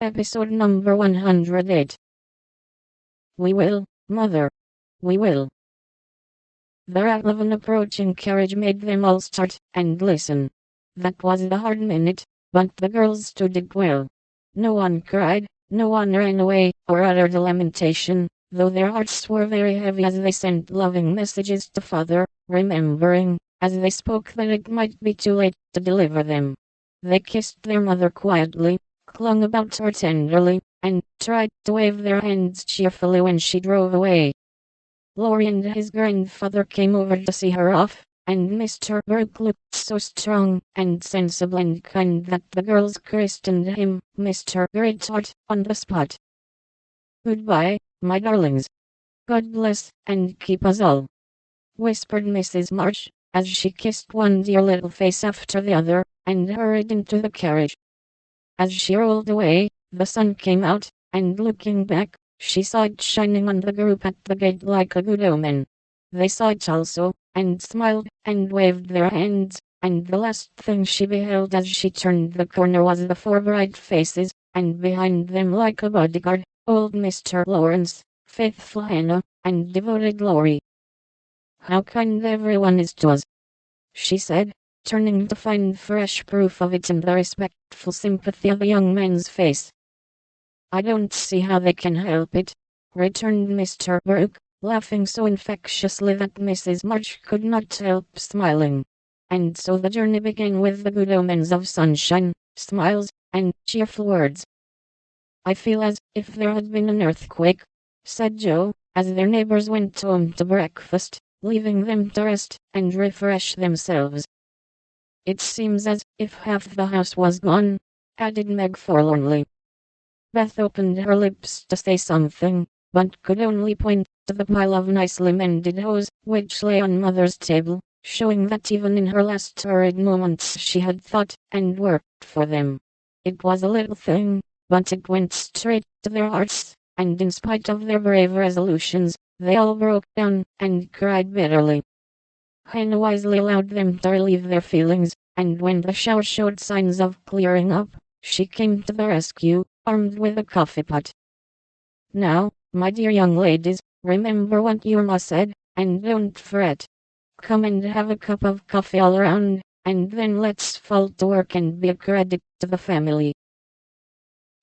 Episode number 108. We will, Mother. We will. The rattle of an approaching carriage made them all start and listen. That was the hard minute, but the girls stood it well. No one cried, no one ran away, or uttered a lamentation, though their hearts were very heavy as they sent loving messages to Father, remembering, as they spoke, that it might be too late to deliver them. They kissed their mother quietly, clung about her tenderly, and tried to wave their hands cheerfully when she drove away. Laurie and his grandfather came over to see her off, and Mr. Burke looked so strong and sensible and kind that the girls christened him Mr. Greatheart on the spot. "Goodbye, my darlings. God bless and keep us all," whispered Mrs. March, as she kissed one dear little face after the other, and hurried into the carriage. As she rolled away, the sun came out, and looking back, she saw it shining on the group at the gate like a good omen. They saw it also, and smiled, and waved their hands, and the last thing she beheld as she turned the corner was the four bright faces, and behind them like a bodyguard, old Mr. Lawrence, faithful Hannah, and devoted Laurie. "How kind everyone is to us," she said, turning to find fresh proof of it in the respectful sympathy of the young man's face. "I don't see how they can help it," returned Mr. Burke, laughing so infectiously that Mrs. March could not help smiling. And so the journey began with the good omens of sunshine, smiles, and cheerful words. "I feel as if there had been an earthquake," said Joe, as their neighbors went home to breakfast, leaving them to rest and refresh themselves. "It seems as if half the house was gone," added Meg forlornly. Beth opened her lips to say something, but could only point to the pile of nicely mended hose which lay on Mother's table, showing that even in her last hurried moments she had thought and worked for them. It was a little thing, but it went straight to their hearts, and in spite of their brave resolutions, they all broke down and cried bitterly. Hannah wisely allowed them to relieve their feelings, and when the shower showed signs of clearing up, she came to the rescue, armed with a coffee pot. "Now, my dear young ladies, remember what your ma said, and don't fret. Come and have a cup of coffee all around, and then let's fall to work and be a credit to the family."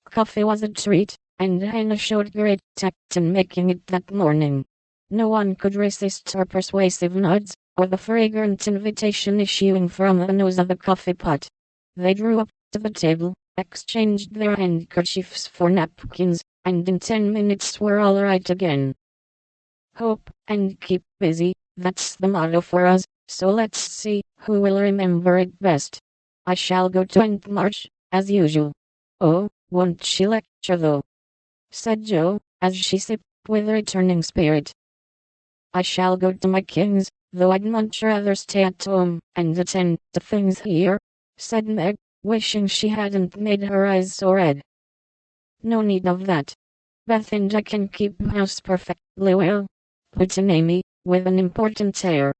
Coffee was a treat, and Hannah showed great tact in making it that morning. No one could resist her persuasive nods, or the fragrant invitation issuing from the nose of the coffee pot. They drew up to the table, exchanged their handkerchiefs for napkins, and in 10 minutes were all right again. "Hope and keep busy, that's the motto for us, so let's see who will remember it best. I shall go to Aunt March, as usual." "Oh, won't she lecture though?" said Joe, as she sipped with returning spirit. "I shall go to my King's, though I'd much rather stay at home and attend to things here," said Meg, wishing she hadn't made her eyes so red. "No need of that. Beth and I can keep house perfectly well," put in Amy, with an important air.